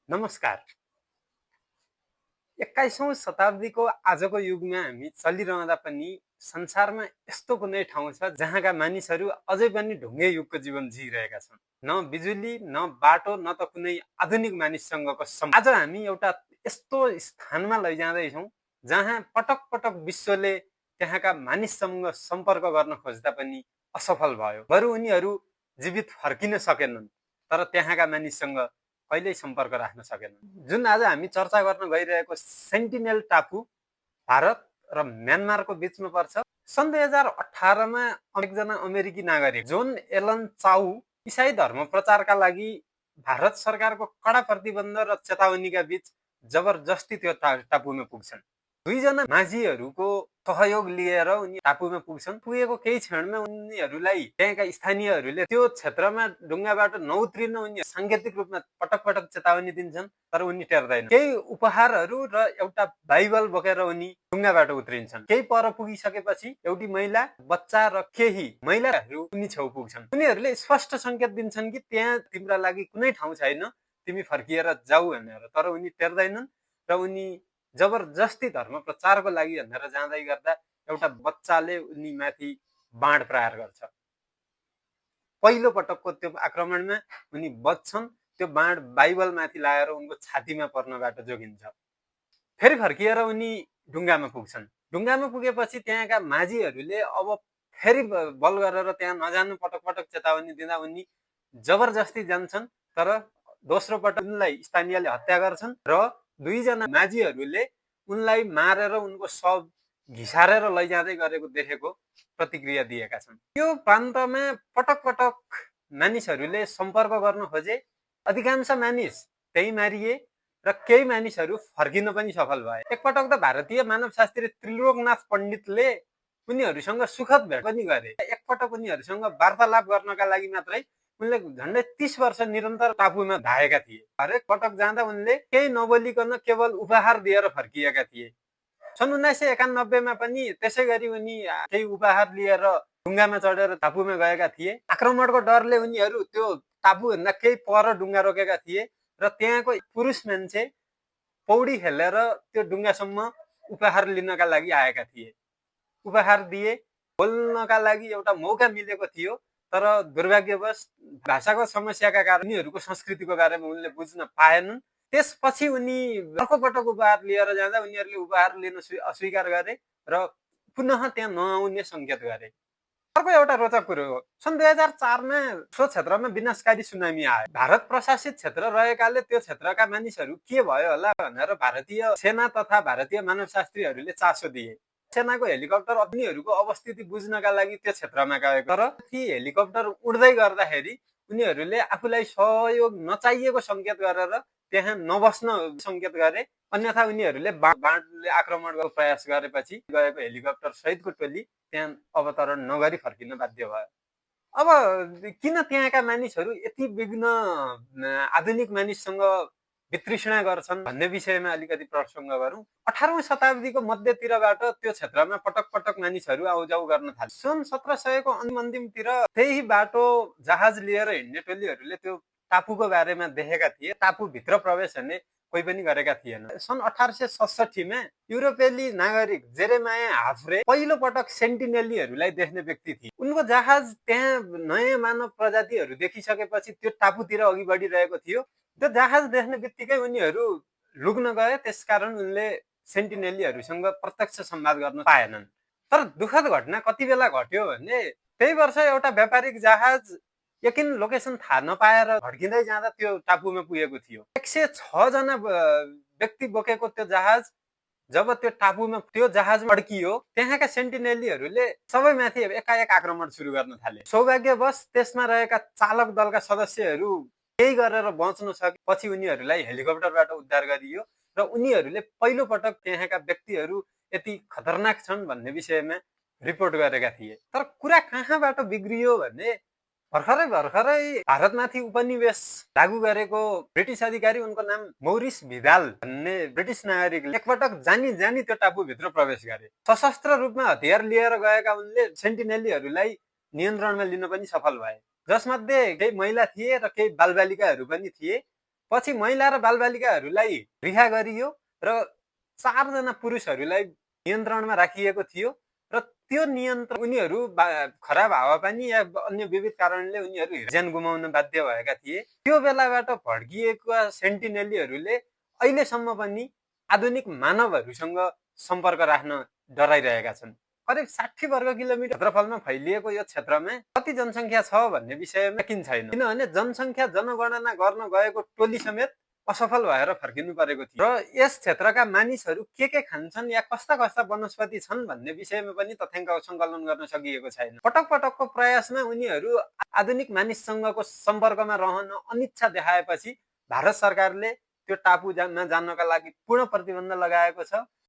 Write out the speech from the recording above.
नमस्कार। 21औं शताब्दीको आजको युगमा हामी चलिरहँदा पनि संसारमा यस्तो कुनै ठाउँ छ जहाँका मानिसहरू अझै पनि ढुङ्गे युगको जीवन जिइरहेका छन्। न बिजुली, न बाटो, न त कुनै आधुनिक मानिससँगको आज हामी एउटा यस्तो स्थानमा लैजाँदैछौँ जहाँ पटक पटक विश्वले त्यहाँका मानिससँग सम्पर्क गर्न खोज्दा पनि असफल भयो। बरु उनीहरू जीवित फर्किन सकेनन्, तर त्यहाँका मानिससँग कहिल्यै सम्पर्क राख्न सकेनन्। जुन आज हामी चर्चा गर्न गइरहेको सेन्टिनेल टापु भारत र म्यानमारको बिचमा पर्छ। सन् 2018मा एकजना अमेरिकी नागरिक जोन एलन चाउ इसाई धर्म प्रचारका लागि भारत सरकारको कडा प्रतिबन्ध र चेतावनीका बीच जबरजस्ती त्यो टापुमा पुग्छन्। दुईजना माझीहरूको सहयोग लिएर उनी टापुमा पुग्छन्। पुगेको केही क्षणमा उनीहरूलाई त्यहाँका स्थानीयहरूले त्यो क्षेत्रमा ढुङ्गाबाट नउत्रिन उनी साङ्केतिक रूपमा पटक पटक चेतावनी दिन्छन्, तर उनी टेर्दैनन्। केही उपहारहरू र एउटा बाइबल बोकेर उनी ढुङ्गाबाट उत्रिन्छन्। केही पर पुगिसकेपछि एउटी महिला, बच्चा र केही महिलाहरू उनी छेउ पुग्छन्। उनीहरूले स्पष्ट सङ्केत दिन्छन् कि त्यहाँ तिम्रा लागि कुनै ठाउँ छैन, तिमी फर्किएर जाऊ भनेर, तर उनी टेर्दैनन् र उनी जबरजस्ती धर्म प्रचारको लागि भनेर जाँदै गर्दा एउटा बच्चाले उनी माथि बाण प्रहार गर्छ। पहिलो पटकको त्यो आक्रमणमा उनी बच्छन्। त्यो बाण बाइबल माथि लाएर उनको छातीमा पर्नबाट जोगिन्छ। फेरि फर्किएर उनी ढुङ्गामा पुग्छन्। ढुङ्गामा पुगेपछि त्यहाँका माझीहरूले अब फेरि बल गरेर त्यहाँ नजानु पटक पटक चेतावनी दिँदा उनी जबरजस्ती जान्छन्, तर दोस्रो पटक उनलाई स्थानीयले हत्या गर्छन् र दुईजना माझीहरूले उनलाई मारेर उनको शव घिसारेर लैजाँदै गरेको देखेको प्रतिक्रिया दिएका छन्। त्यो प्रान्तमा पटक पटक मानिसहरूले सम्पर्क गर्न खोजे। अधिकांश मानिस त्यही मारिए र केही मानिसहरू फर्किन पनि सफल भए। एकपटक त भारतीय मानवशास्त्री त्रिलोकनाथ पण्डितले उनीहरूसँग सुखद भेट पनि गरे। एकपटक उनीहरूसँग वार्तालाप गर्नका लागि मात्रै उनले झन्डै 30 वर्ष निरन्तर टापुमा धाएका थिए। हरेक पटक जाँदा उनले केही नबोलिकन केवल उपहार दिएर फर्किएका थिए। सन् 1991मा पनि त्यसै गरी उनी केही उपहार लिएर ढुङ्गामा चढेर टापुमा गएका थिए। आक्रमणको डरले उनीहरू त्यो टापुभन्दा केही पर ढुङ्गा रोकेका थिए र त्यहाँको पुरुष मान्छे पौडी खेलेर त्यो ढुङ्गासम्म उपहार लिनका लागि आएका थिए। उपहार दिए, बोल्नका लागि एउटा मौका मिलेको थियो, तर दुर्भाग्यवश भाषाको समस्याका कारण उनीहरूको संस्कृतिको बारेमा उनले बुझ्न पाएनन्। त्यसपछि उनी अर्को पटक उपहार लिएर जाँदा उनीहरूले उपहार लिन अस्वीकार गरे र पुनः त्यहाँ नआउने सङ्केत गरे। अर्को एउटा रोचक कुरो हो, सन् 2004मा सो क्षेत्रमा विनाशकारी सुनामी आयो। भारत प्रशासित क्षेत्र रहेकाले त्यो क्षेत्रका मानिसहरू के भयो होला भनेर भारतीय सेना तथा भारतीय मानवशास्त्रीहरूले चासो दिए। सेनाको हेलिकप्टर उनीहरूको अवस्थिति बुझ्नका लागि त्यो क्षेत्रमा गएको, तर ती हेलिकप्टर उड्दै गर्दाखेरि उनीहरूले आफूलाई सहयोग नचाहिएको सङ्केत गरेर त्यहाँ नबस्न सङ्केत गरे। अन्यथा उनीहरूले बाणले आक्रमणको प्रयास गरेपछि गएको हेलिकप्टर सहितको टोली त्यहाँ अवतरण नगरी फर्किन बाध्य भयो। अब किन त्यहाँका मानिसहरू यति विघ्न आधुनिक मानिससँग वितृष्णा गर्छन् भन्ने विषयमा अलिकति प्रसङ्ग गरौँ। 18औं शताब्दीको मध्यतिरबाट त्यो क्षेत्रमा पटक पटक मानिसहरू आउजाउ गर्न थाले। सन् 1700को अन्तिमतिर त्यही बाटो जहाज लिएर हिँड्ने टोलीहरूले त्यो टापुको बारेमा देखेका थिए। टापुभित्र प्रवेश हुने कोही पनि गरेका थिएनन्। सन् 1867मा युरोपेली नागरिक जेरेमाया हाफ्रे पहिलो पटक सेन्टिनेलीहरूलाई देख्ने व्यक्ति थिए। उनको जहाज त्यहाँ नयाँ मानव प्रजातिहरू देखिसकेपछि त्यो टापुतिर अघि बढिरहेको थियो। त्यो जहाज देख्ने बित्तिकै उनीहरू लुक्न गए, त्यसकारण उनले सेन्टिनेलीहरूसँग प्रत्यक्ष संवाद गर्न पाएनन्। तर दुःखद घटना कति बेला घट्यो भने त्यही वर्ष एउटा व्यापारिक जहाज यकिन लोकेसन थाहा नपाएर भड्किँदै जाँदा त्यो टापुमा पुगेको थियो। 106 जना व्यक्ति बोकेको त्यो जहाज जब त्यो टापुमा त्यो जहाज अड्कियो, त्यहाँका सेन्टिनेलीहरूले सबैमाथि एकाएक आक्रमण सुरु गर्न थाले। सौभाग्यवश त्यसमा रहेका चालक दलका सदस्यहरू केही गरेर बच्न सके। पछि उनीहरूलाई हेलिकप्टरबाट उद्धार गरियो र उनीहरूले पहिलो पटक त्यहाँका व्यक्तिहरू यति खतरनाक छन् भन्ने विषयमा रिपोर्ट गरेका थिए। तर कुरा कहाँबाट बिग्रियो भने भर्खरै भारतमाथि उपनिवेश लागू गरेको ब्रिटिस अधिकारी, उनको नाम मौरिस भिदाल भन्ने ब्रिटिस नागरिकले एकपटक जानी त्यो टापुभित्र प्रवेश गरे। सशस्त्र रूपमा हतियार लिएर गएका उनले सेन्टिनेलीहरूलाई नियन्त्रणमा लिन पनि सफल भए, जसमध्ये केही महिला थिए र केही बालबालिकाहरू पनि थिए। पछि महिला र बालबालिकाहरूलाई रिहा गरियो र 4 जना पुरुषहरूलाई नियन्त्रणमा राखिएको थियो र त्यो नियन्त्रण उनीहरू खराब हावापानी या अन्य विविध कारणले उनीहरू ज्यान गुमाउन बाध्य भएका थिए। त्यो बेलाबाट भड्किएका सेन्टिनेलीहरूले अहिलेसम्म पनि आधुनिक मानवहरूसँग सम्पर्क राख्न डराइरहेका छन्। करिब 60 वर्ग किलोमिटर क्षेत्रफलमा फैलिएको यो क्षेत्रमा कति जनसङ्ख्या छ भन्ने विषयमा यकिन छैन, किनभने जनसङ्ख्या जनगणना गर्न गएको टोली समेत असफल भएर फर्किनु परेको थियो र यस क्षेत्रका मानिसहरू के खान्छन् या कस्ता कस्ता वनस्पति छन् भन्ने विषयमा पनि तथ्याङ्क सङ्कलन गर्न सकिएको छैन। पटक पटकको प्रयासमा उनीहरू आधुनिक मानिससँगको सम्पर्कमा रहन अनिच्छा देखाएपछि भारत सरकारले त्यो टापुमा जान्नका लागि पूर्ण प्रतिबन्ध लगाएको छ।